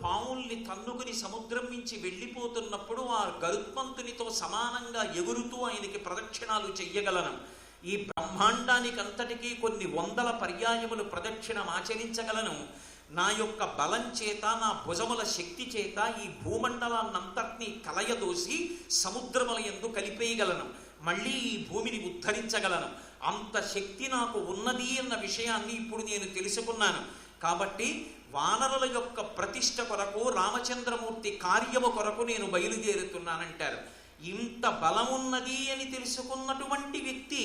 పావుల్ని తన్నుకుని సముద్రం నుంచి వెళ్ళిపోతున్నప్పుడు ఆ గరుత్మంతునితో సమానంగా ఎగురుతూ ఆయనకి ప్రదక్షిణాలు చెయ్యగలను. ఈ బ్రహ్మాండానికంతటికీ కొన్ని వందల పర్యాయములు ప్రదక్షిణం ఆచరించగలను. నా యొక్క బలం చేత, నా భుజముల శక్తి చేత ఈ భూమండలాన్నంతటినీ కలయదోసి సముద్రముల యందు కలిపేయగలను. మళ్ళీ ఈ భూమిని ఉద్ధరించగలను. అంత శక్తి నాకు ఉన్నది అన్న విషయాన్ని ఇప్పుడు నేను తెలుసుకున్నాను. కాబట్టి వానరుల యొక్క ప్రతిష్ట కొరకు, రామచంద్రమూర్తి కార్యము కొరకు నేను బయలుదేరుతున్నానంటారు. ఇంత బలమున్నది అని తెలుసుకున్నటువంటి వ్యక్తి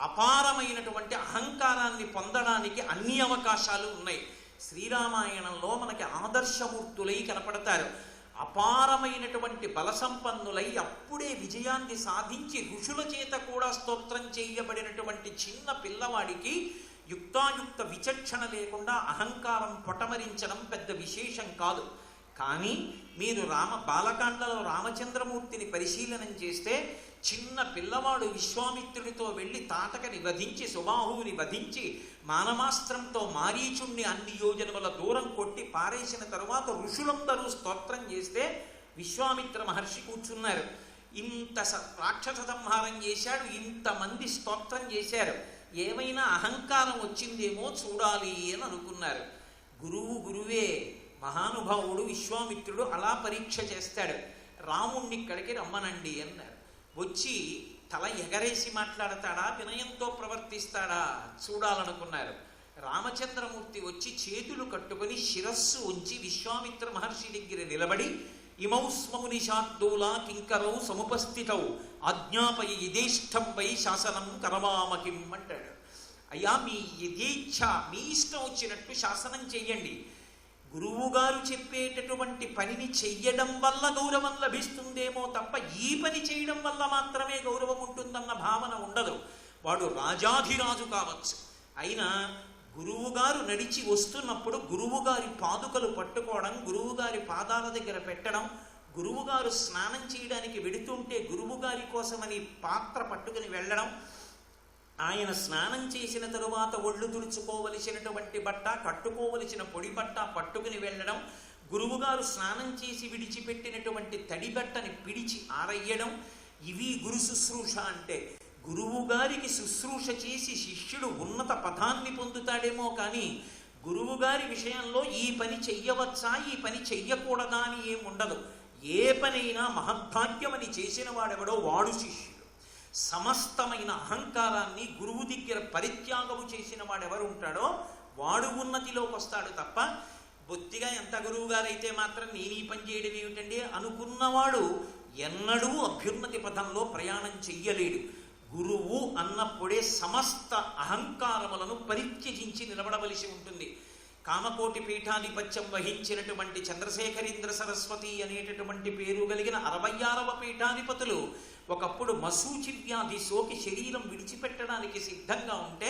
అపారమైనటువంటి అహంకారాన్ని పొందడానికి అన్ని అవకాశాలు ఉన్నాయి. శ్రీరామాయణంలో మనకి ఆదర్శమూర్తులై కనపడతారు. అపారమైనటువంటి బల సంపన్నులై అప్పుడే విజయాన్ని సాధించి ఋషుల చేత కూడా స్తోత్రం చేయబడినటువంటి చిన్న పిల్లవాడికి యుక్తాయుక్త విచక్షణ లేకుండా అహంకారం పొటమరించడం పెద్ద విశేషం కాదు. కానీ మీరు బాలకాండలో రామచంద్రమూర్తిని పరిశీలనం చేస్తే చిన్న పిల్లవాడు విశ్వామిత్రుడితో వెళ్ళి తాటకని వధించి, సుబాహువుని వధించి, మానమాస్త్రంతో మారీచుణ్ణి అన్ని యోజనముల దూరం కొట్టి పారేసిన తరువాత ఋషులందరూ స్తోత్రం చేస్తే విశ్వామిత్ర మహర్షి కూర్చున్నారు. ఇంత రాక్షస సంహారం చేశాడు, ఇంతమంది స్తోత్రం చేశారు, ఏమైనా అహంకారం వచ్చిందేమో చూడాలి అని అనుకున్నారు. గురువే, మహానుభావుడు విశ్వామిత్రుడు అలా పరీక్ష చేస్తాడు. రాముణ్ణి ఇక్కడికి రమ్మనండి అన్నారు. వచ్చి తల ఎగరేసి మాట్లాడతాడా, వినయంతో ప్రవర్తిస్తాడా చూడాలనుకున్నారు. రామచంద్రమూర్తి వచ్చి చేతులు కట్టుకొని శిరస్సు ఉంచి విశ్వామిత్ర మహర్షి దగ్గర నిలబడి, ఇమౌ స్మముని శార్దూలా కింకరౌ సముపస్థితౌ ఆజ్ఞాపయ యథేష్టం వై శాసనం కరవామకిం అంటాడు. అయ్యా, మీ యథేచ్ఛ, మీ ఇష్టం వచ్చినట్టు శాసనం చెయ్యండి. గురువుగారు చెప్పేటటువంటి పనిని చెయ్యడం వల్ల గౌరవం లభిస్తుందేమో తప్ప ఈ పని చేయడం వల్ల మాత్రమే గౌరవం ఉంటుందన్న భావన ఉండదు. వాడు రాజాధిరాజు కావచ్చు, అయినా గురువుగారు నడిచి వస్తున్నప్పుడు గురువుగారి పాదుకలు పట్టుకోవడం, గురువుగారి పాదాల దగ్గర పెట్టడం, గురువుగారు స్నానం చేయడానికి వెడుతుంటే గురువుగారి కోసమని పాత్ర పట్టుకుని వెళ్ళడం, ఆయన స్నానం చేసిన తరువాత ఒళ్ళు తుడుచుకోవలసినటువంటి బట్ట, కట్టుకోవలసిన పొడి బట్ట పట్టుకుని వెళ్ళడం, గురువుగారు స్నానం చేసి విడిచిపెట్టినటువంటి తడి బట్టని పిడిచి ఆరయ్యడం, ఇవి గురు శుశ్రూష అంటే. గురువుగారికి శుశ్రూష చేసి శిష్యుడు ఉన్నత పదాన్ని పొందుతాడేమో కానీ గురువుగారి విషయంలో ఈ పని చెయ్యవచ్చా, ఈ పని చెయ్యకూడదా అని ఏముండదు. ఏ పనైనా మహద్భాగ్యమని చేసిన వాడెవడో వాడు శిష్యుడు. సమస్తమైన అహంకారాన్ని గురువు దగ్గర పరిత్యాగము చేసిన వాడెవరు ఉంటాడో వాడు ఉన్నతిలోకి వస్తాడు తప్ప, బొత్తిగా ఎంత గురువుగారైతే మాత్రం నేను ఈ పని చేయడం ఏమిటండి అనుకున్నవాడు ఎన్నడూ అభ్యున్నతి పథంలో ప్రయాణం చెయ్యలేడు. గురువు అన్నప్పుడే సమస్త అహంకారములను పరిత్యజించి నిలబడవలసి ఉంటుంది. కామకోటి పీఠాధిపత్యం వహించినటువంటి చంద్రశేఖరేంద్ర సరస్వతి అనేటటువంటి పేరు కలిగిన 66వ పీఠాధిపతులు ఒకప్పుడు మశూచి వ్యాధి సోకి శరీరం విడిచిపెట్టడానికి సిద్ధంగా ఉంటే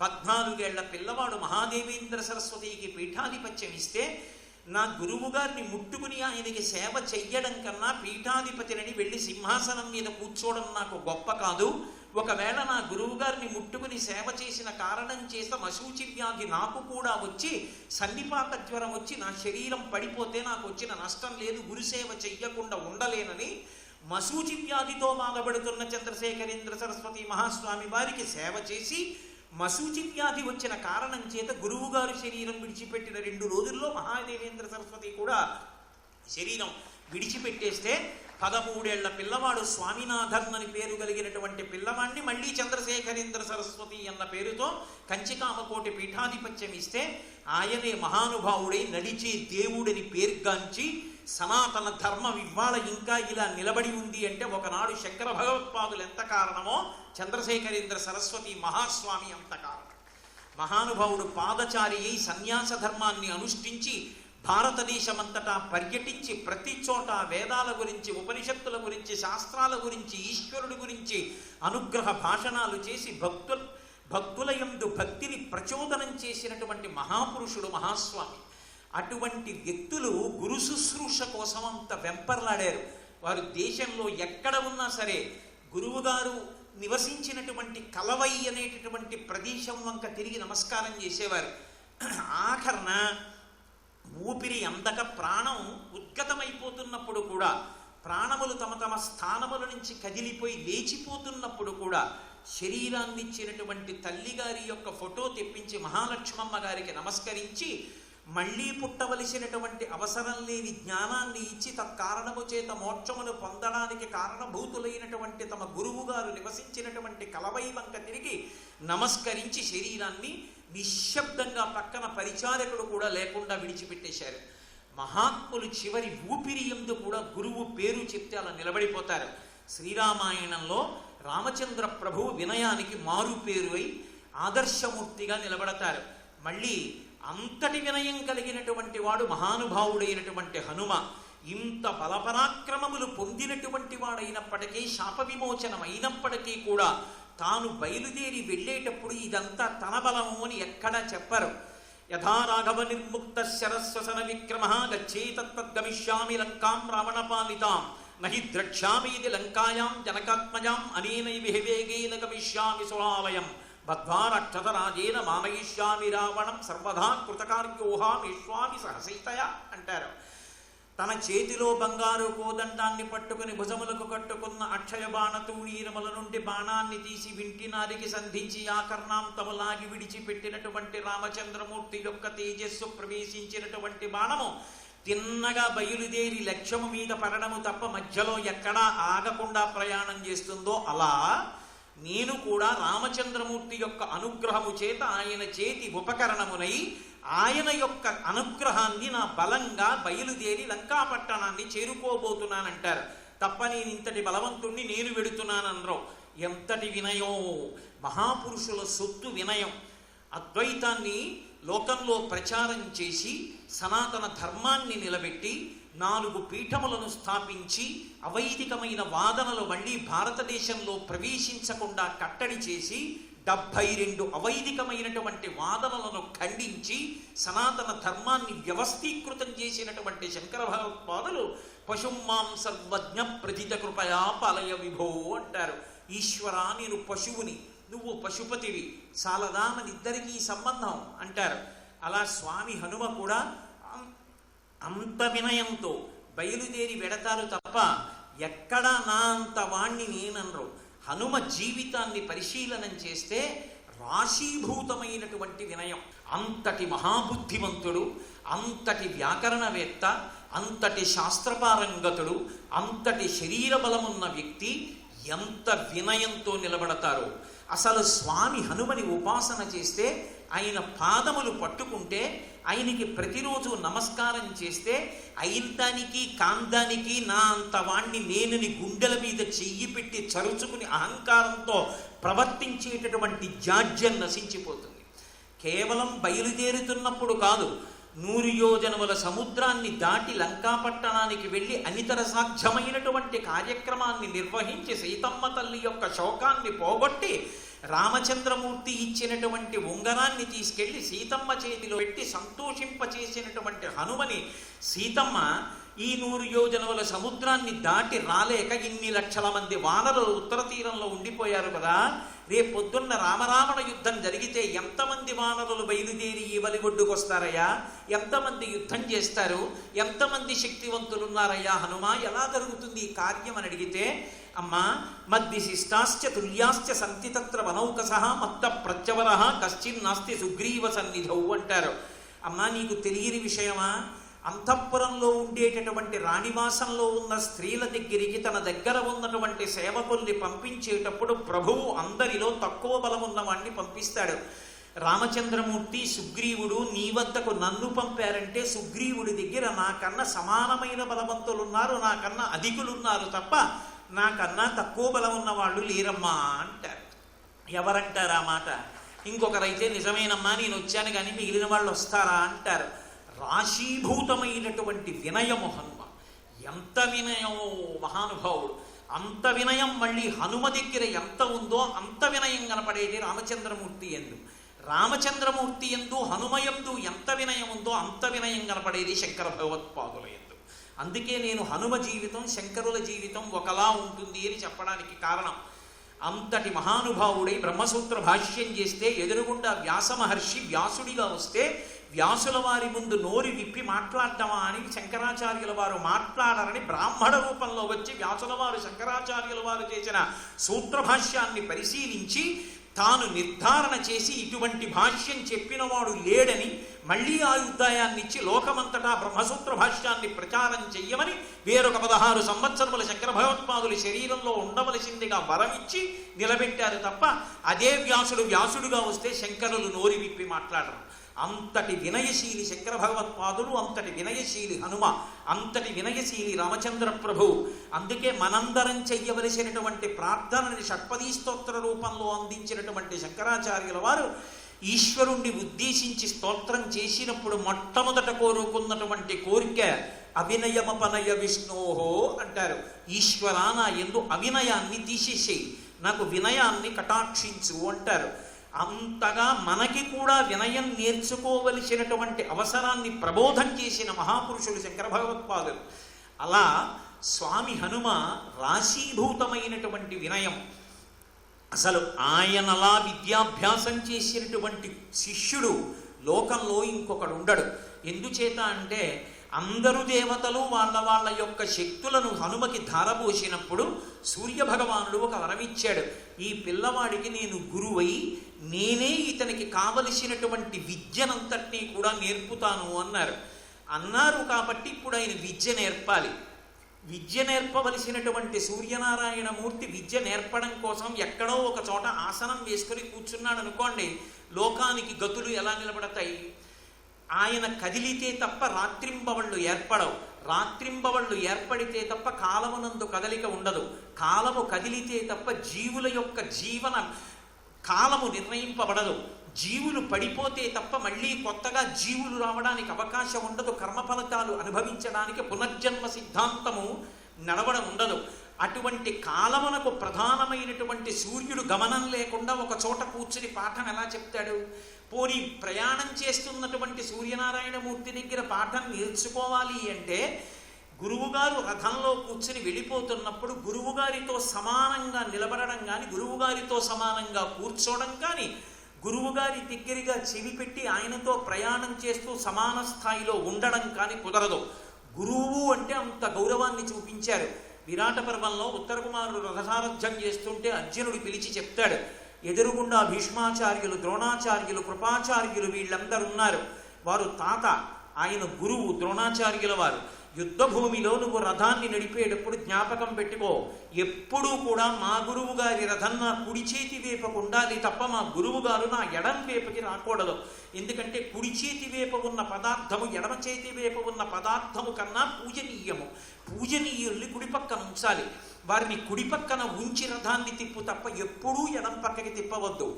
14 ఏళ్ల పిల్లవాడు మహాదేవేంద్ర సరస్వతికి పీఠాధిపత్యం ఇస్తే, నా గురువుగారిని ముట్టుకుని ఆయనకి సేవ చెయ్యడం కన్నా పీఠాధిపతిని వెళ్ళి సింహాసనం మీద కూర్చోవడం నాకు గొప్ప కాదు. ఒకవేళ నా గురువుగారిని ముట్టుకుని సేవ చేసిన కారణం చేత మశూచి వ్యాధి నాకు కూడా వచ్చి సన్నిపాత జ్వరం వచ్చి నా శరీరం పడిపోతే నాకు వచ్చిన నష్టం లేదు, గురుసేవ చెయ్యకుండా ఉండలేనని మశూచి వ్యాధితో బాధపడుతున్న చంద్రశేఖరేంద్ర సరస్వతి మహాస్వామి వారికి సేవ చేసి మశూచి వ్యాధి వచ్చిన కారణం చేత గురువుగారు శరీరం విడిచిపెట్టిన 2 రోజుల్లో మహాదేవేంద్ర సరస్వతి కూడా శరీరం విడిచిపెట్టేస్తే 13 ఏళ్ల పిల్లవాడు స్వామినాథన్ అని పేరు కలిగినటువంటి పిల్లవాడిని మళ్ళీ చంద్రశేఖరేంద్ర సరస్వతి అన్న పేరుతో కంచికామకోటి పీఠాధిపత్యం ఇస్తే ఆయనే మహానుభావుడై నడిచే దేవుడిని పేర్గాంచి సనాతన ధర్మం ఇవాళ ఇంకా ఇలా నిలబడి ఉంది అంటే ఒకనాడు శంకర భగవత్పాదులు ఎంత కారణమో చంద్రశేఖరేంద్ర సరస్వతి మహాస్వామి అంత కారణం. మహానుభావుడు పాదచారి అయి సన్యాస ధర్మాన్ని అనుష్ఠించి భారతదేశమంతటా పర్యటించి ప్రతి చోట వేదాల గురించి, ఉపనిషత్తుల గురించి, శాస్త్రాల గురించి, ఈశ్వరుడి గురించి అనుగ్రహ భాషణాలు చేసి భక్తుల యందు భక్తిని ప్రచోదనం చేసినటువంటి మహాపురుషుడు మహాస్వామి. అటువంటి వ్యక్తులు గురు శుశ్రూష కోసం అంత వెంపర్లాడారు. వారు దేశంలో ఎక్కడ ఉన్నా సరే గురువుగారు నివసించినటువంటి కలవై అనేటటువంటి ప్రదేశం వంక తిరిగి నమస్కారం చేసేవారు. ఆఖరణ ఊపిరి అందక ప్రాణం ఉద్గతమైపోతున్నప్పుడు కూడా, ప్రాణములు తమ తమ స్థానముల నుంచి కదిలిపోయి లేచిపోతున్నప్పుడు కూడా శరీరాన్ని ఇచ్చినటువంటి తల్లిగారి యొక్క ఫోటో తెప్పించి మహాలక్ష్మమ్మ గారికి నమస్కరించి మళ్ళీ పుట్టవలసినటువంటి అవసరం లేని జ్ఞానాన్ని ఇచ్చి తత్కారణము చేత మోక్షమును పొందడానికి కారణభూతులైనటువంటి తమ గురువు గారు నివసించినటువంటి కలవై వంక తిరిగి నమస్కరించి శరీరాన్ని నిశ్శబ్దంగా పక్కన పరిచారకుడు కూడా లేకుండా విడిచిపెట్టేశారు. మహాత్ములు చివరి ఊపిరి యందు కూడా గురువు పేరు చెప్తే అలా నిలబడిపోతారు. శ్రీరామాయణంలో రామచంద్ర ప్రభువు వినయానికి మారు పేరు అయి ఆదర్శమూర్తిగా నిలబడతారు. మళ్ళీ అంతటి వినయం కలిగినటువంటి వాడు మహానుభావుడైనటువంటి హనుమ. ఇంత బలపరాక్రమములు పొందినటువంటి వాడైనప్పటికీ, శాప విమోచనం అయినప్పటికీ కూడా తాను బయలుదేరి వెళ్ళేటప్పుడు ఇదంతా తన బలము అని ఎక్కడా చెప్పరు. యథా రాఘవ నిర్ముక్త శరస్వసన విక్రమ గచ్చేతద్గమిష్యామి లంకాం రావణపాలితాం నహి ద్రక్ష్యామి ఇది లంకాయాం జనకాత్మజాం అనేనైవ వేగేన గమిష్యామి సురాలయం బద్ధ్వారక్షతరాజేన మామయిష్యామి రావణం సర్వదా కృతకార్యోహామీష్వామి సహసీతయ అంటారు. తన చేతిలో బంగారు కోదండాన్ని పట్టుకుని భుజములకు కట్టుకున్న అక్షయ బాణతూణీరముల నుండి బాణాన్ని తీసి వింటినారికి సంధించి ఆకర్ణాంతములాగి విడిచిపెట్టినటువంటి రామచంద్రమూర్తి యొక్క తేజస్సు ప్రవేశించినటువంటి బాణము తిన్నగా బయలుదేరి లక్ష్యము మీద పడడము తప్ప మధ్యలో ఎక్కడా ఆగకుండా ప్రయాణం చేస్తుందో, అలా నేను కూడా రామచంద్రమూర్తి యొక్క అనుగ్రహము చేత ఆయన చేతి ఉపకరణమునై ఆయన యొక్క అనుగ్రహాన్ని నా బలంగా బయలుదేరి లంకాపట్టణాన్ని చేరుకోబోతున్నానంటారు. తప్ప నేను ఇంతటి బలవంతుణ్ణి నేను వెడుతున్నానన్రో. ఎంతటి వినయం! మహాపురుషుల సొత్తు వినయం. అద్వైతాన్ని లోకంలో ప్రచారం చేసి సనాతన ధర్మాన్ని నిలబెట్టి 4 పీఠములను స్థాపించి అవైదికమైన వాదనలు మళ్ళీ భారతదేశంలో ప్రవేశించకుండా కట్టడి చేసి 72 అవైదికమైనటువంటి వాదనలను ఖండించి సనాతన ధర్మాన్ని వ్యవస్థీకృతం చేసినటువంటి శంకర భగవత్పాదులు పశుమాం సర్వజ్ఞ ప్రథిత కృపయా పాలయ విభో అంటారు. ఈశ్వరా, నేను పశువుని, నువ్వు పశుపతివి, చాలదా మనిద్దరికీ సంబంధం అంటారు. అలా స్వామి హనుమ కూడా అంత వినయంతో బయలుదేరి వెడతారు తప్ప ఎక్కడా నా అంత వాణ్ణి నేననరు. హనుమ జీవితాన్ని పరిశీలనం చేస్తే రాశీభూతమైనటువంటి వినయం. అంతటి మహాబుద్ధిమంతుడు, అంతటి వ్యాకరణవేత్త, అంతటి శాస్త్రపారంగతుడు, అంతటి శరీర బలమున్న వ్యక్తి ఎంత వినయంతో నిలబడతారో. అసలు స్వామి హనుమని ఉపాసన చేస్తే, ఆయన పాదములు పట్టుకుంటే, ఆయనకి ప్రతిరోజు నమస్కారం చేస్తే, అయిదానికి కాందానికి నా అంత వాణ్ణి నేనని గుండెల మీద చెయ్యి పెట్టి చరుచుకుని అహంకారంతో ప్రవర్తించేటటువంటి జాడ్యం నశించిపోతుంది. కేవలం బయలుదేరుతున్నప్పుడు కాదు, 100 యోజనముల సముద్రాన్ని దాటి లంకాపట్టణానికి వెళ్ళి అనితర సాధ్యమైనటువంటి కార్యక్రమాన్ని నిర్వహించి సీతమ్మ తల్లి యొక్క శోకాన్ని పోగొట్టి రామచంద్రమూర్తి ఇచ్చినటువంటి ఉంగరాన్ని తీసుకెళ్లి సీతమ్మ చేతిలో పెట్టి సంతోషింపచేసినటువంటి హనుమని సీతమ్మ ఈ 100 యోజనముల సముద్రాన్ని దాటి రాలేక ఇన్ని లక్షల మంది వానరులు ఉత్తర తీరంలో ఉండిపోయారు కదా. రేపొద్దున్న రామరావణ యుద్ధం జరిగితే ఎంతమంది వానరులు బయలుదేరి ఈ వలిగొడ్డుకొస్తారయ్యా? ఎంతమంది యుద్ధం చేస్తారు? ఎంతమంది శక్తివంతులున్నారయ్యా హనుమ? ఎలా జరుగుతుంది ఈ కార్యం అని అడిగితే, అమ్మా మద్విశిష్టాశ్చ తుల్యాశ్చ సంతి తత్ర వనౌకసః మత్త ప్రత్యవరః కశ్చిన్నాస్తి సుగ్రీవ సన్నిధౌ అంటారు. అమ్మా, నీకు తెలియని విషయమా? అంతఃపురంలో ఉండేటటువంటి రాణివాసంలో ఉన్న స్త్రీల దగ్గరికి తన దగ్గర ఉన్నటువంటి సేవకుల్ని పంపించేటప్పుడు ప్రభువు అందరిలో తక్కువ బలమున్న వాణ్ణి పంపిస్తాడు. రామచంద్రమూర్తి సుగ్రీవుడు నీ వద్దకు నన్ను పంపారంటే సుగ్రీవుడి దగ్గర నాకన్నా సమానమైన బలవంతులున్నారు, నాకన్నా అధికులున్నారు తప్ప నాకన్నా తక్కువ బలం ఉన్న వాళ్ళు లేరమ్మా అంటారు. ఎవరంటారు ఆ మాట? ఇంకొకరైతే నిజమేనమ్మా నేను వచ్చాను కానీ మిగిలిన వాళ్ళు వస్తారా అంటారు. రాశీభూతమైనటువంటి వినయము హనుమ. ఎంత వినయమో మహానుభావుడు! అంత వినయం మళ్ళీ హనుమ దగ్గర ఎంత ఉందో అంత వినయం కనపడేది రామచంద్రమూర్తి యందు. రామచంద్రమూర్తి యందు హనుమయందు ఎంత వినయం ఉందో అంత వినయం కనపడేది శంకర భగవత్పాదుల యందు. అందుకే నేను హనుమ జీవితం శంకరుల జీవితం ఒకలా ఉంటుంది అని చెప్పడానికి కారణం. అంతటి మహానుభావుడై బ్రహ్మసూత్ర భాష్యం చేస్తే ఎదురుగుండా వ్యాస మహర్షి వ్యాసుడిగా వస్తే వ్యాసుల వారి ముందు నోరు విప్పి మాట్లాడటమా అని శంకరాచార్యుల వారు మాట్లాడారని బ్రాహ్మణ రూపంలో వచ్చి వ్యాసుల వారు శంకరాచార్యుల వారు చేసిన సూత్రభాష్యాన్ని పరిశీలించి తాను నిర్ధారణ చేసి ఇటువంటి భాష్యం చెప్పినవాడు లేడని మళ్ళీ ఆయుర్దాయాన్నిచ్చి లోకమంతటా బ్రహ్మసూత్ర భాష్యాన్ని ప్రచారం చెయ్యమని వేరొక 16 సంవత్సరముల శంకర భగవత్పాదులు శరీరంలో ఉండవలసిందిగా వరమిచ్చి నిలబెట్టారు తప్ప అదే వ్యాసుడుగా వస్తే శంకరులు నోరి విప్పి మాట్లాడరు. అంతటి వినయశీలి శంకర భగవత్పాదులు, అంతటి వినయశీలి హనుమ, అంతటి వినయశీలి రామచంద్ర ప్రభు. అందుకే మనందరం చెయ్యవలసినటువంటి ప్రార్థనని షట్పదీ స్తోత్ర రూపంలో అందించినటువంటి శంకరాచార్యుల వారు ఈశ్వరుణ్ణి ఉద్దేశించి స్తోత్రం చేసినప్పుడు మొట్టమొదట కోరుకున్నటువంటి కోరిక అవినయమపనయ విష్ణోహో అంటారు. ఈశ్వరా, నా యందు అవినయాన్ని తీసేసేయి, నాకు వినయాన్ని కటాక్షించు అంటారు. అంతగా మనకి కూడా వినయం నేర్చుకోవలసినటువంటి అవసరాన్ని ప్రబోధం చేసిన మహాపురుషులు శంకర భగవత్పాదులు. అలా స్వామి హనుమ రాశీభూతమైనటువంటి వినయం. అసలు ఆయనలా విద్యాభ్యాసం చేసినటువంటి శిష్యుడు లోకంలో ఇంకొకడు ఉండడు. ఎందుచేత అంటే అందరు దేవతలు వాళ్ళ యొక్క శక్తులను హనుమకి ధారపోసినప్పుడు సూర్యభగవానుడు ఒక వరమిచ్చాడు. ఈ పిల్లవాడికి నేను గురువై నేనే ఇతనికి కావలసినటువంటి విద్యనంతటినీ కూడా నేర్పుతాను అన్నారు. కాబట్టి ఇప్పుడు ఆయన విద్య నేర్పాలి. విద్య నేర్పవలసినటువంటి సూర్యనారాయణమూర్తి విద్య నేర్పడం కోసం ఎక్కడో ఒక చోట ఆసనం వేసుకొని కూర్చున్నాడు అనుకోండి, లోకానికి గతులు ఎలా నిలబడతాయి? ఆయన కదిలితే తప్ప రాత్రింబవళ్ళు ఏర్పడవు. రాత్రింబవళ్ళు ఏర్పడితే తప్ప కాలమునందు కదలిక ఉండదు. కాలము కదిలితే తప్ప జీవుల యొక్క జీవన కాలము నిర్ణయింపబడదు. జీవులు పడిపోతే తప్ప మళ్ళీ కొత్తగా జీవులు రావడానికి అవకాశం ఉండదు. కర్మఫలితాలు అనుభవించడానికి పునర్జన్మ సిద్ధాంతము నడవడం ఉండదు. అటువంటి కాలమునకు ప్రధానమైనటువంటి సూర్యుడు గమనం లేకుండా ఒక చోట కూర్చుని పాఠం ఎలా చెప్తాడు? పోనీ ప్రయాణం చేస్తున్నటువంటి సూర్యనారాయణమూర్తి దగ్గర పాఠం నేర్చుకోవాలి అంటే గురువుగారు రథంలో కూర్చుని వెళ్ళిపోతున్నప్పుడు గురువుగారితో సమానంగా నిలబడడం కానీ, గురువుగారితో సమానంగా కూర్చోవడం కానీ, గురువుగారి దగ్గరగా చెవి పెట్టి ఆయనతో ప్రయాణం చేస్తూ సమాన స్థాయిలో ఉండడం కానీ కుదరదు. గురువు అంటే అంత గౌరవాన్ని చూపించారు. విరాట పర్వంలో ఉత్తర కుమారుడు రథసారథ్యం చేస్తుంటే అర్జునుడు పిలిచి చెప్తాడు, ఎదురుగుండా భీష్మాచార్యులు, ద్రోణాచార్యులు, కృపాచార్యులు వీళ్ళందరూ ఉన్నారు. వారు తాత, ఆయన గురువు ద్రోణాచార్యుల వారు. యుద్ధభూమిలో నువ్వు రథాన్ని నడిపేటప్పుడు జ్ఞాపకం పెట్టుకో, ఎప్పుడూ కూడా మా గురువు గారి రథం నా కుడి చేతి వేపకు ఉండాలి తప్ప మా గురువు గారు నా ఎడం వేపకి రాకూడదు. ఎందుకంటే కుడి చేతి వేప ఉన్న పదార్థము ఎడమ చేతి వేప ఉన్న పదార్థము కన్నా పూజనీయము. పూజనీయుల్ని కుడి పక్కన ఉంచాలి. వారిని కుడి పక్కన ఉంచి రథాన్ని తిప్పు తప్ప ఎప్పుడూ ఎడం పక్కకి తిప్పవద్దు.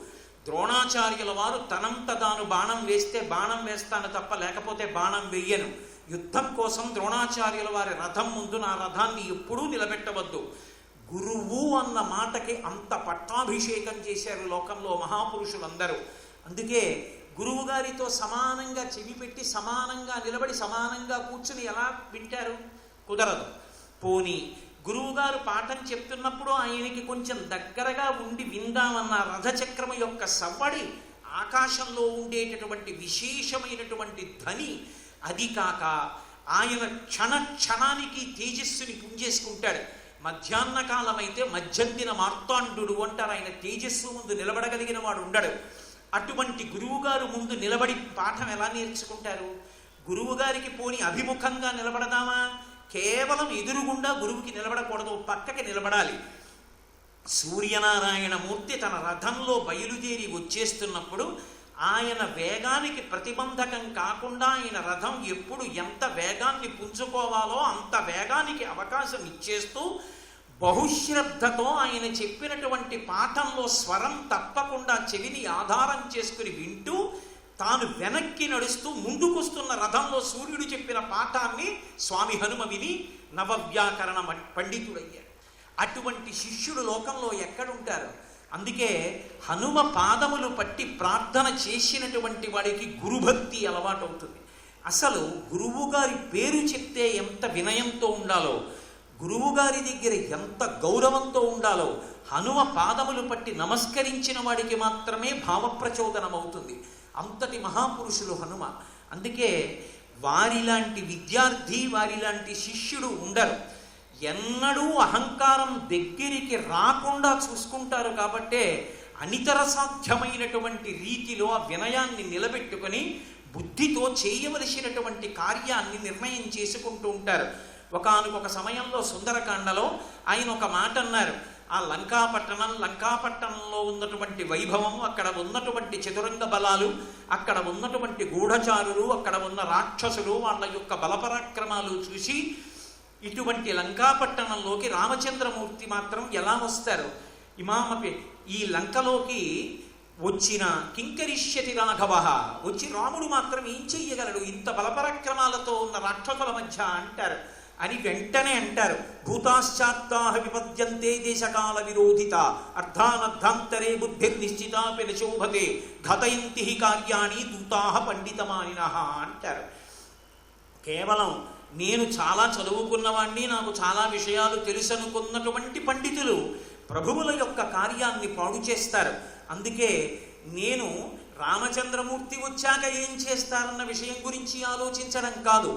ద్రోణాచార్యుల వారు తనంత తాను బాణం వేస్తే బాణం వేస్తాను తప్ప లేకపోతే బాణం వెయ్యను. యుద్ధం కోసం ద్రోణాచార్యుల వారి రథం ముందు నా రథాన్ని ఎప్పుడూ నిలబెట్టవద్దు. గురువు అన్న మాటకి అంత పట్టాభిషేకం చేశారు లోకంలో మహాపురుషులందరూ. అందుకే గురువు గారితో సమానంగా చెవి పెట్టి సమానంగా నిలబడి సమానంగా కూర్చుని ఎలా వింటారు? కుదరదు. పోనీ గురువుగారు పాఠం చెప్తున్నప్పుడు ఆయనకి కొంచెం దగ్గరగా ఉండి విందామన్న రథచక్రము యొక్క సవ్వడి, ఆకాశంలో ఉండేటటువంటి విశేషమైనటువంటి ధ్వని, అది కాక ఆయన క్షణానికి తేజస్సుని పుంజేసుకుంటాడు. మధ్యాహ్న కాలం అయితే మధ్యందిన మార్తాండు అంటారు. ఆయన తేజస్సు ముందు నిలబడగలిగిన వాడు ఉండడు. అటువంటి గురువుగారు ముందు నిలబడి పాఠం ఎలా నేర్చుకుంటారు? గురువుగారికి పోని అభిముఖంగా నిలబడదామా? కేవలం ఎదురుగుండా గురువుకి నిలబడకూడదు, పక్కకి నిలబడాలి. సూర్యనారాయణమూర్తి తన రథంలో బయలుదేరి వచ్చేస్తున్నప్పుడు ఆయన వేగానికి ప్రతిబంధకం కాకుండా ఆయన రథం ఎప్పుడు ఎంత వేగాన్ని పుంజుకోవాలో అంత వేగానికి అవకాశం ఇచ్చేస్తూ బహుశ్రద్ధతో ఆయన చెప్పినటువంటి పాఠంలో స్వరం తప్పకుండా చెవిని ఆధారం చేసుకుని వింటూ తాను వెనక్కి నడుస్తూ ముందుకొస్తున్న రథంలో సూర్యుడు చెప్పిన పాఠాన్ని స్వామి హనుమ విని నవవ్యాకరణ పండితుడయ్యాడు. అటువంటి శిష్యుడు లోకంలో ఎక్కడుంటారు? అందుకే హనుమ పాదములు పట్టి ప్రార్థన చేసినటువంటి వాడికి గురుభక్తి అలవాటు అవుతుంది. అసలు గురువుగారి పేరు చెప్తే ఎంత వినయంతో ఉండాలో, గురువుగారి దగ్గర ఎంత గౌరవంతో ఉండాలో హనుమ పాదములు పట్టి నమస్కరించిన వాడికి మాత్రమే భావప్రచోదనం అవుతుంది. అంతటి మహాపురుషులు హనుమ. అందుకే వారిలాంటి విద్యార్థి, వారిలాంటి శిష్యుడు ఉండరు. ఎన్నడూ అహంకారం దగ్గరికి రాకుండా చూసుకుంటారు. కాబట్టే అనితర సాధ్యమైనటువంటి రీతిలో ఆ వినయాన్ని నిలబెట్టుకొని బుద్ధితో చేయవలసినటువంటి కార్యాన్ని నిర్ణయం చేసుకుంటూ ఉంటారు. ఒకానొక సమయంలో సుందరకాండలో ఆయన ఒక మాట అన్నారు. ఆ లంకాపట్టణంలో ఉన్నటువంటి వైభవం, అక్కడ ఉన్నటువంటి చతురంగ బలాలు, అక్కడ ఉన్నటువంటి గూఢచారులు, అక్కడ ఉన్న రాక్షసులు, వాళ్ళ యొక్క బలపరాక్రమాలు చూసి ఇటువంటి లంకాపట్టణంలోకి రామచంద్రమూర్తి మాత్రం ఎలా వస్తారు? ఈ లంకలోకి వచ్చిన కింకరిష్యతి రాఘవ, వచ్చి రాముడు మాత్రం ఏం చెయ్యగలడు ఇంత బలపరాక్రమాలతో ఉన్న రాక్షసుల మధ్య అంటారు. అని వెంటనే అంటారు, భూతాశ్చాత్తాహ విపద్యంతే దేశకాల విరోధిత అర్థానర్థాంతరే బుద్ధిర్నిశ్చితాపి నశోభతే ఘతయంతి కార్యాణి దూతాహ పండితమానినః అంటారు. కేవలం నేను చాలా చదువుకున్నవాణ్ణి, నాకు చాలా విషయాలు తెలుసనుకున్నటువంటి పండితులు ప్రభువుల యొక్క కార్యాన్ని పాడు చేస్తారు. అందుకే నేను రామచంద్రమూర్తి వచ్చాక ఏం చేస్తారన్న విషయం గురించి ఆలోచించడం కాదు,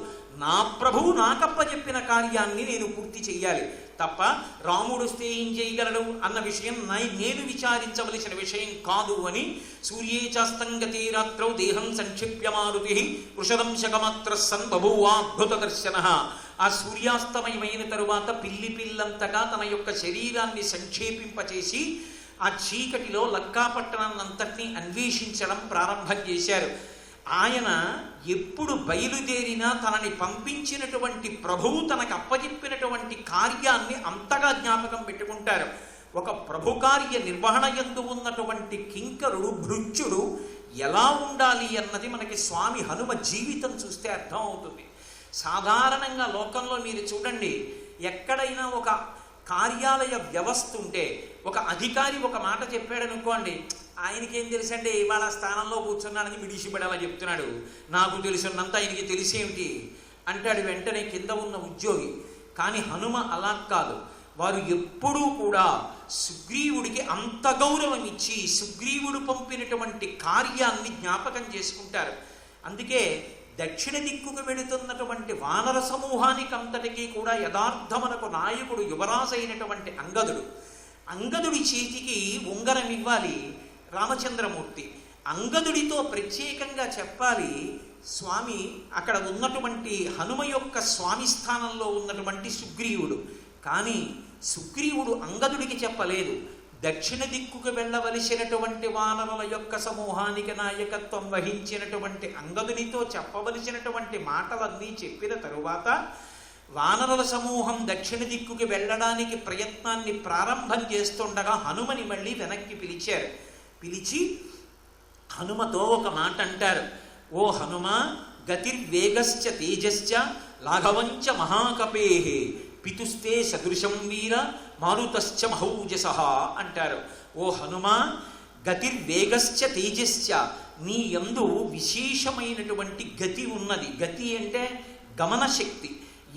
నా ప్రభువు నాకప్పచెప్పిన కార్యాన్ని నేను పూర్తి చెయ్యాలి తప్ప రాముడు వస్తే ఏం చేయగలడు అన్న విషయం నేను విచారించవలసిన విషయం కాదు అని సూర్యే చాస్తంగతి రాత్రౌ దేహం సంక్షిప్యమారుతి వృషదంశకమాత్ర సన్ బభూవాద్భుత దర్శన. ఆ సూర్యాస్తమయమైన తరువాత పిల్లంతగా తన యొక్క శరీరాన్ని సంక్షేపింపచేసి ఆ చీకటిలో లంకాపట్టణాన్నంతటినీ అన్వేషించడం ప్రారంభం చేశారు. ఆయన ఎప్పుడు బయలుదేరినా తనని పంపించినటువంటి ప్రభువు తనకు అప్పచెప్పినటువంటి కార్యాన్ని అంతగా జ్ఞాపకం పెట్టుకుంటారు. ఒక ప్రభు కార్య నిర్వహణ యందు ఉన్నటువంటి కింకరుడు భృత్యుడు ఎలా ఉండాలి అన్నది మనకి స్వామి హనుమ జీవితం చూస్తే అర్థం అవుతుంది. సాధారణంగా లోకంలో మీరు చూడండి, ఎక్కడైనా ఒక కార్యాలయ వ్యవస్థ ఉంటే ఒక అధికారి ఒక మాట చెప్పాడు అనుకోండి, ఆయనకేం తెలుసండి, ఇవాళ స్థానంలో కూర్చున్నానని మిడిసిపడి అలా చెప్తున్నాడు, నాకు తెలుసున్నంత ఆయనకి తెలిసేమిటి అంటాడు వెంటనే కింద ఉన్న ఉద్యోగి. కానీ హనుమ అలా కాదు. వారు ఎప్పుడూ కూడా సుగ్రీవుడికి అంత గౌరవం ఇచ్చి సుగ్రీవుడు పంపినటువంటి కార్యాన్ని జ్ఞాపకం చేసుకుంటారు. అందుకే దక్షిణ దిక్కుకు వెళుతున్నటువంటి వానర సమూహానికి అంతటికీ కూడా యథార్థమునకు నాయకుడు యువరాజైనటువంటి అంగదుడి చేతికి ఉంగరం ఇవ్వాలి రామచంద్రమూర్తి. అంగదుడితో ప్రత్యేకంగా చెప్పాలి స్వామి, అక్కడ ఉన్నటువంటి హనుమ యొక్క స్వామి స్థానంలో ఉన్నటువంటి సుగ్రీవుడు. కానీ సుగ్రీవుడు అంగదుడికి చెప్పలేదు. దక్షిణ దిక్కుకు వెళ్ళవలసినటువంటి వానరుల యొక్క సమూహానికి నాయకత్వం వహించినటువంటి అంగదునితో చెప్పవలసినటువంటి మాటలన్నీ చెప్పిన తరువాత వానరుల సమూహం దక్షిణ దిక్కుకి వెళ్ళడానికి ప్రయత్నాన్ని ప్రారంభం చేస్తుండగా హనుమని మళ్ళీ వెనక్కి పిలిచారు. పిలిచి హనుమతో ఒక మాట అంటారు, ఓ హనుమ, గతిర్వేగశ్చ తేజశ్చ లాఘవంచ మహాకపేహే పితుస్తే సదృశం వీర మారుతశ్చ మహౌజసః అంటారు. ఓ హనుమ, గతిర్వేగశ్చ తేజశ్చ, నీ యందు విశేషమైనటువంటి గతి ఉన్నది. గతి అంటే గమనశక్తి.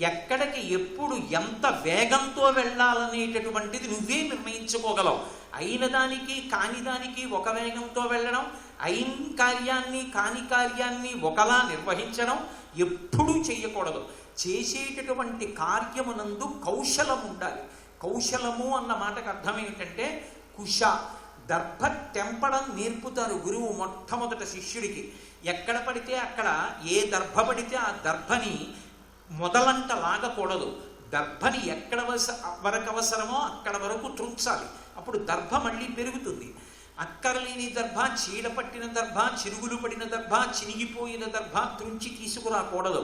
ఎక్కడికి ఎప్పుడు ఎంత వేగంతో వెళ్ళాలనేటటువంటిది నువ్వే నిర్ణయించుకోగలవు. అయిన దానికి కాని దానికి ఒక వేగంతో వెళ్ళడం, అయిన కార్యాన్ని కాని కార్యాన్ని ఒకలా నిర్వహించడం ఎప్పుడూ చెయ్యకూడదు. చేసేటటువంటి కార్యమునందు కౌశలం ఉండాలి. కౌశలము అన్న మాటకు అర్థం ఏమిటంటే కుశ, దర్భ తెంపడం నేర్పుతారు గురువు మొట్టమొదట శిష్యుడికి. ఎక్కడ పడితే అక్కడ ఏ దర్భ పడితే ఆ దర్భని మొదలంట లాగకూడదు. దర్భని ఎక్కడ వరకు అవసరమో అక్కడ వరకు త్రుంచాలి. అప్పుడు దర్భ మళ్ళీ పెరుగుతుంది. అక్కరలేని దర్భ, చీడ పట్టిన దర్భ, చిరుగులు పడిన దర్భ, చినిగిపోయిన దర్భ త్రుంచి తీసుకురాకూడదు.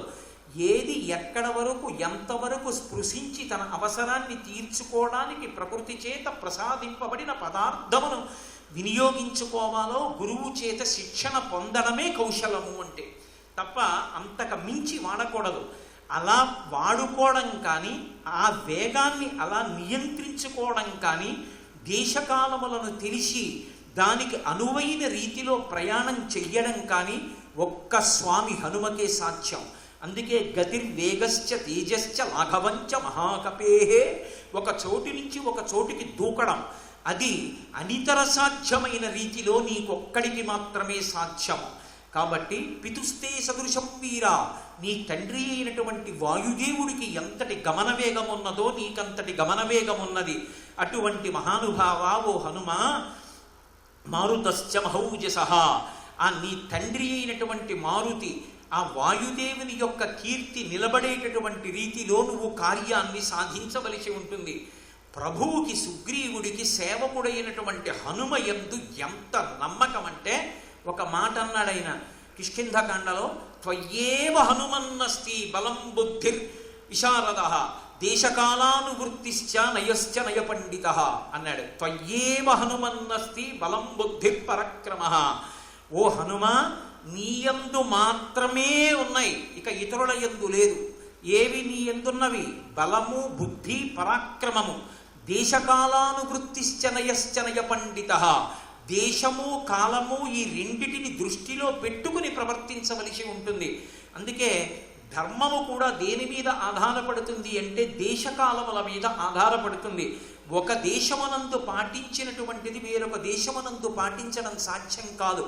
ఏది ఎక్కడ వరకు ఎంతవరకు స్పృశించి తన అవసరాన్ని తీర్చుకోవడానికి ప్రకృతి చేత ప్రసాదింపబడిన పదార్థమును వినియోగించుకోవాలో గురువు చేత శిక్షణ పొందడమే కౌశలము అంటే. తప్ప అంతకు మించి వాడకూడదు. అలా వాడుకోవడం కానీ, ఆ వేగాన్ని అలా నియంత్రించుకోవడం కానీ, దేశకాలములను తెలిసి దానికి అనువైన రీతిలో ప్రయాణం చెయ్యడం కానీ ఒక్క స్వామి హనుమకే సాధ్యం. అందుకే గతిర్వేగశ్చ తేజశ్చ లాఘవంచ మహాకపేహే, ఒక చోటు నుంచి ఒక చోటికి దూకడం అది అనితర సాధ్యమైన రీతిలో నీకొక్కడికి మాత్రమే సాధ్యము. కాబట్టి పితుస్తే సదృశం వీరా, నీ తండ్రి అయినటువంటి వాయుదేవుడికి ఎంతటి గమనవేగం ఉన్నదో నీకంతటి గమనవేగం ఉన్నది. అటువంటి మహానుభావ ఓ హనుమ, మారుతశ్చ మహౌజసః, ఆ నీ తండ్రి అయినటువంటి మారుతి ఆ వాయుదేవుని యొక్క కీర్తి నిలబడేటటువంటి రీతిలో నువ్వు కార్యాన్ని సాధించవలసి ఉంటుంది. ప్రభువుకి సుగ్రీవుడికి సేవకుడైనటువంటి హనుమ యందు ఎంత నమ్మకం అంటే, ఒక మాట అన్నాడు ఆయన కిష్కింధకాండలో, త్వయ్యేవ హనుమన్నస్తి బలం బుద్ధిర్ విశారదః దేశకాలానువృత్తిశ్చ నయశ్చ నయ పండితః అన్నాడు. త్వయ్యేవ హనుమన్నస్తి బలం బుద్ధిర్ పరక్రమః. ఓ హనుమ, నీయందు మాత్రమే ఉన్నాయి, ఇక ఇతరుల యందు లేదు. ఏవి నీ ఎందున్నవి? బలము, బుద్ధి, పరాక్రమము. దేశకాలానువృత్తిశ్చ నయశ్చ నయ పండితః. దేశము కాలము ఈ రెండిటిని దృష్టిలో పెట్టుకుని ప్రవర్తించవలసి ఉంటుంది. అందుకే ధర్మము కూడా దేని మీద ఆధారపడుతుంది అంటే దేశకాలముల మీద ఆధారపడుతుంది. ఒక దేశమునందు పాటించినటువంటిది వేరొక దేశమునందు పాటించడం సాధ్యం కాదు.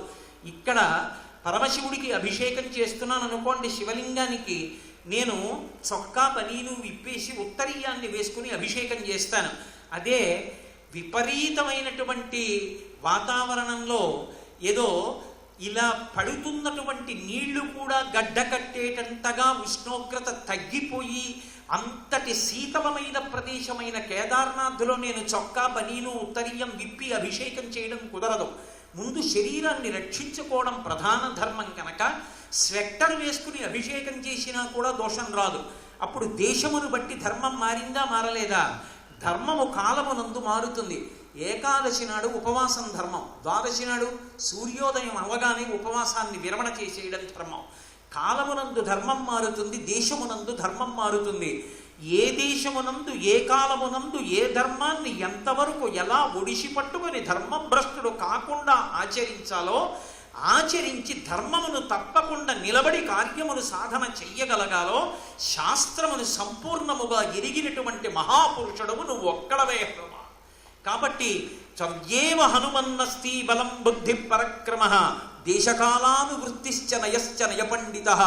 ఇక్కడ పరమశివుడికి అభిషేకం చేస్తున్నాను అనుకోండి, శివలింగానికి నేను చొక్కా బనీను విప్పేసి ఉత్తరీయాన్ని వేసుకుని అభిషేకం చేస్తాను. అదే విపరీతమైనటువంటి వాతావరణంలో ఏదో ఇలా పడుతున్నటువంటి నీళ్లు కూడా గడ్డ కట్టేటంతగా ఉష్ణోగ్రత తగ్గిపోయి అంతటి శీతలమైన ప్రదేశమైన కేదార్నాథ్లో నేను చొక్కా బనీను ఉత్తరీయం విప్పి అభిషేకం చేయడం కుదరదు. ముందు శరీరాన్ని రక్షించుకోవడం ప్రధాన ధర్మం కనుక స్వెట్టర్ వేసుకుని అభిషేకం చేసినా కూడా దోషం రాదు. అప్పుడు దేశమును బట్టి ధర్మం మారిందా మారలేదా? ధర్మము కాలమునందు మారుతుంది. ఏకాదశి నాడు ఉపవాసం ధర్మం, ద్వాదశి నాడు సూర్యోదయం అవగానే ఉపవాసాన్ని విరమణ చేసేయడం ధర్మం. కాలమునందు ధర్మం మారుతుంది, దేశమునందు ధర్మం మారుతుంది. ఏ దేశమునందు ఏ కాలమునందు ఏ ధర్మాన్ని ఎంతవరకు ఎలా ఒడిసి పట్టుకొని ధర్మభ్రష్టుడు కాకుండా ఆచరించాలో ఆచరించి ధర్మమును తప్పకుండా నిలబడి కార్యమును సాధన చెయ్యగలగాలో శాస్త్రమును సంపూర్ణముగా ఎరిగినటువంటి మహాపురుషుడము నువ్వు ఒక్కడవే హనుమ. కాబట్టి త్వయ్యేవ హనుమన్నస్తి బలం బుద్ధి పరక్రమః దేశకాలానువృత్తిశ్చ నయశ్చ నయ పండితః.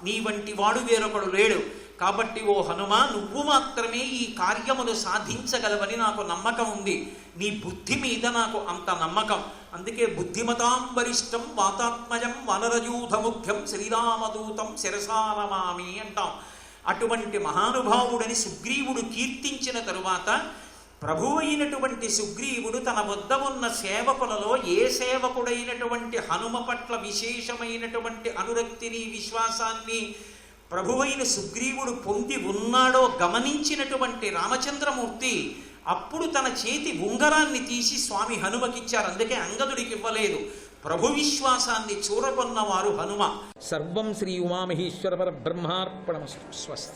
నీ వంటి వాడు వేరొకడు లేడు. కాబట్టి ఓ హనుమ, నువ్వు మాత్రమే ఈ కార్యమును సాధించగలవని నాకు నమ్మకం ఉంది. నీ బుద్ధి మీద నాకు అంత నమ్మకం. అందుకే బుద్ధిమతాం వరిష్టం వాతాత్మజం వనరయూధముఖ్యం శ్రీరామదూతం శిరసానమామి అంటాం. అటువంటి మహానుభావుడని సుగ్రీవుడు కీర్తించిన తరువాత ప్రభు అయినటువంటి సుగ్రీవుడు తన వద్ద ఉన్న సేవకులలో ఏ సేవకుడైనటువంటి హనుమ పట్ల విశేషమైనటువంటి అనురక్తిని విశ్వాసాన్ని ప్రభువైన సుగ్రీవుడు పొంది ఉన్నాడో గమనించినటువంటి రామచంద్రమూర్తి అప్పుడు తన చేతి ఉంగరాన్ని తీసి స్వామి హనుమకిచ్చారు. అందుకే అంగదుడికి ఇవ్వలేదు. ప్రభు విశ్వాసాన్ని చూరగొన్నవారు హనుమ. సర్వం శ్రీ ఉమామహేశ్వర పరబ్రహ్మార్పణమస్తు. స్వస్తి.